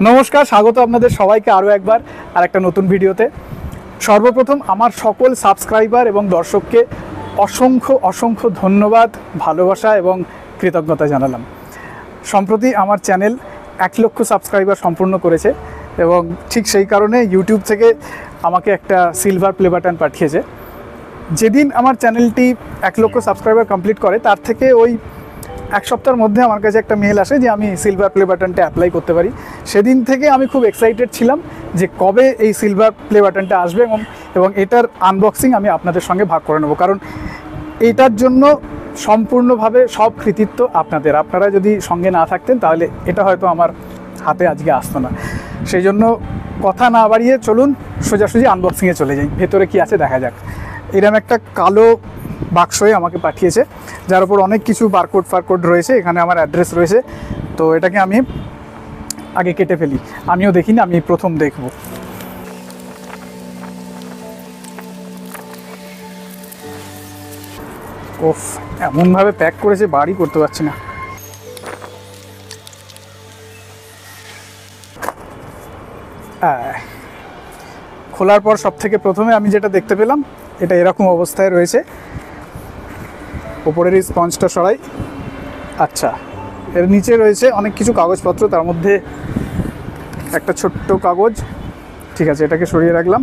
নমস্কার, স্বাগত আপনাদের সবাইকে আরও একবার আর একটা নতুন ভিডিওতে। সর্বপ্রথম আমার সকল সাবস্ক্রাইবার এবং দর্শককে অসংখ্য অসংখ্য ধন্যবাদ, ভালোবাসা এবং কৃতজ্ঞতা জানালাম। সম্প্রতি আমার চ্যানেল 1 লক্ষ সাবস্ক্রাইবার সম্পূর্ণ করেছে এবং ঠিক সেই কারণে ইউটিউব থেকে আমাকে একটা সিলভার প্লে বাটন পাঠিয়েছে। যেদিন আমার চ্যানেলটি 1 লক্ষ সাবস্ক্রাইবার কমপ্লিট করে তার থেকে ওই 1 সপ্তাহের মধ্যে আমার কাছে একটা মেল আসে যে আমি সিলভার প্লে বাটনটা অ্যাপ্লাই করতে পারি। সেদিন থেকে আমি খুব এক্সাইটেড ছিলাম যে কবে এই সিলভার প্লে বাটনটা আসবে এবং এটার আনবক্সিং আমি আপনাদের সঙ্গে ভাগ করে নেব, কারণ এটার জন্য সম্পূর্ণভাবে সব কৃতিত্ব আপনাদের। আপনারা যদি সঙ্গে না থাকতেন তাহলে এটা হয়তো আমার হাতে আজকে আসতো না। সেই জন্য কথা না বাড়িয়ে চলুন সোজাসুজি আনবক্সিংয়ে চলে যাই। ভেতরে কি আছে দেখা যাক। এরকম একটা কালো বাক্সই আমাকে পাঠিয়েছে, যার উপর অনেক কিছু বারকোড রয়েছে। এখানে আমার অ্যাড্রেস রয়েছে। তো এটাকে আমি আগে কেটে ফেলি, আমিও দেখিনি, আমি প্রথম দেখব। ওফ, এমনভাবে প্যাক করেছে বাড়ি করতে পারছি না। খোলার পর সব থেকে প্রথমে আমি যেটা দেখতে পেলাম, এটা এরকম অবস্থায় রয়েছে। ওপরের এই স্পঞ্জটা সরাই। আচ্ছা, এর নিচে রয়েছে অনেক কিছু কাগজপত্র, তার মধ্যে একটা ছোট্ট কাগজ। ঠিক আছে, এটাকে সরিয়ে রাখলাম।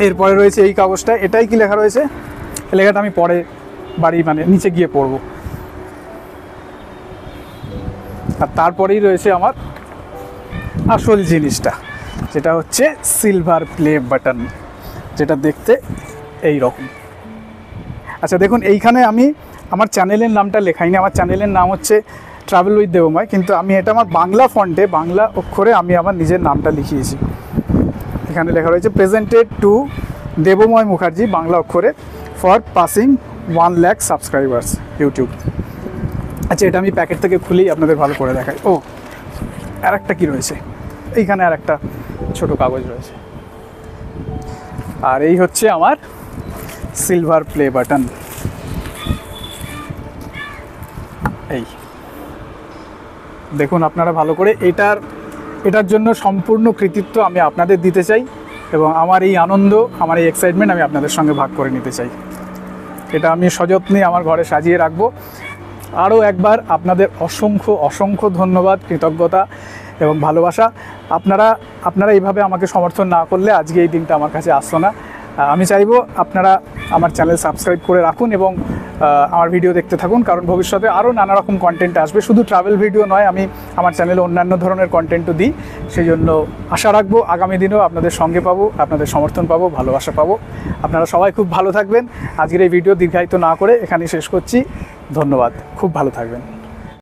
এরপরে রয়েছে এই কাগজটা। এটাই কি লেখা রয়েছে? লেখাটা আমি পরে বাড়ি নিচে গিয়ে পড়ব। আর তারপরেই রয়েছে আমার আসল জিনিসটা, যেটা হচ্ছে সিলভার প্লে বাটন, যেটা দেখতে এই রকম। আচ্ছা দেখুন, এইখানে আমি আমার চ্যানেলের নামটা লেখাইনি। আমার চ্যানেলের নাম হচ্ছে ট্রাভেল উইথ দেবময়, কিন্তু আমি এটা আমার বাংলা ফন্টে, বাংলা অক্ষরে আমি আমার নিজের নামটা লিখিয়েছি। এখানে লেখা রয়েছে প্রেজেন্টেড টু দেবময় মুখার্জি, বাংলা অক্ষরে, for passing 1 lakh subscribers YouTube. আচ্ছা, এটা আমি প্যাকেট থেকে খুলেই আপনাদের ভালো করে দেখাই। ও, আর একটা কী রয়েছে এইখানে, আর একটা ছোটো কাগজ রয়েছে। আর এই হচ্ছে আমার সিলভার প্লে বাটন। এই দেখুন আপনারা ভালো করে। এটার জন্য সম্পূর্ণ কৃতিত্ব আমি আপনাদের দিতে চাই এবং আমার এই আনন্দ, আমার এই এক্সাইটমেন্ট আমি আপনাদের সঙ্গে ভাগ করে নিতে চাই। এটা আমি সযত্নে আমার ঘরে সাজিয়ে রাখবো। আরও একবার আপনাদের অসংখ্য অসংখ্য ধন্যবাদ, কৃতজ্ঞতা এবং ভালোবাসা। আপনারা এইভাবে আমাকে সমর্থন না করলে আজকে এই দিনটা আমার কাছে আসতো না। আমি চাইবো আপনারা আমার চ্যানেল সাবস্ক্রাইব করে রাখুন এবং আমার ভিডিও দেখতে থাকুন, কারণ ভবিষ্যতে আরও নানা রকম কন্টেন্ট আসবে। শুধু ট্রাভেল ভিডিও নয়, আমি আমার চ্যানেলে অন্যান্য ধরনের কন্টেন্টও দিই। সেই জন্য আশা রাখবো আগামী দিনেও আপনাদের সঙ্গে পাবো, আপনাদের সমর্থন পাবো, ভালোবাসা পাবো। আপনারা সবাই খুব ভালো থাকবেন। আজকের এই ভিডিও দীর্ঘায়িত না করে এখানেই শেষ করছি। ধন্যবাদ, খুব ভালো থাকবেন।